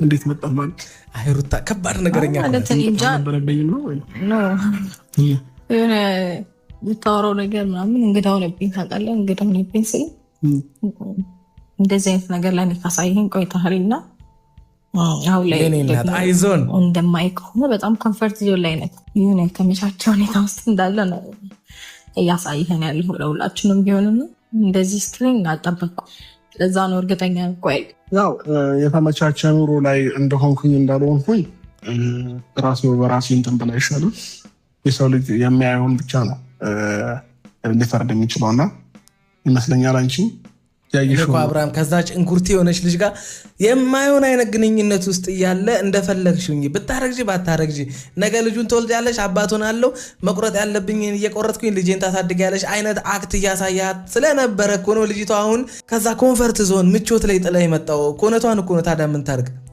እንዴት መጣ ማለት አይሩታ ከባድ ነገርኛ ማለት እንጃ ነው የሆነ የምታወራው ነገር ምናምን እንግዳ ሆነብኝ ታውቃለህ። እንግዳ ሆነብኝ ስል እንደዚህ አይነት ነገር ላይ ካሳየኸኝ ቆይተሃልና አሁን ላይ አይዞን እንደማይክ ሆነ በጣም ኮምፈርት ዞን ላይ ነህ። የሆነ የተመቻቸ ሁኔታ ውስጥ እንዳለ ነው እያሳየኸን ያለው ለሁላችንም ቢሆንም እንደዚህ ስትሪንግ አልጠበቅኩም። ለዛ ነው እርግጠኛ ቆይ ያው የተመቻቸ ኑሮ ላይ እንደሆንኩኝ እንዳልሆንኩኝ ራሴ በራሴ እንትን ብላ ይሻላል። የሰው ልጅ የሚያየውን ብቻ ነው ሊፈርድ የሚችለውና ይመስለኛል አንቺ ያይሽው አብርሃም ከዛች እንኩርቲ የሆነች ልጅ ጋር የማይሆን አይነት ግንኙነት ውስጥ እያለ እንደፈለግሽኝ ብታረግጂ ባታረግጂ ነገ ልጁን ትወልጃለሽ አባቱን አለው መቁረጥ ያለብኝ እየቆረጥኩኝ ልጄን ታሳድጊያለሽ አይነት አክት እያሳያት ስለነበረ እኮ ነው ልጅቷ አሁን ከዛ ኮንፈርት ዞን ምቾት ላይ ጥላ የመጣው ኮነቷን እኮ ነው። ታዲያ ምን ታርግ?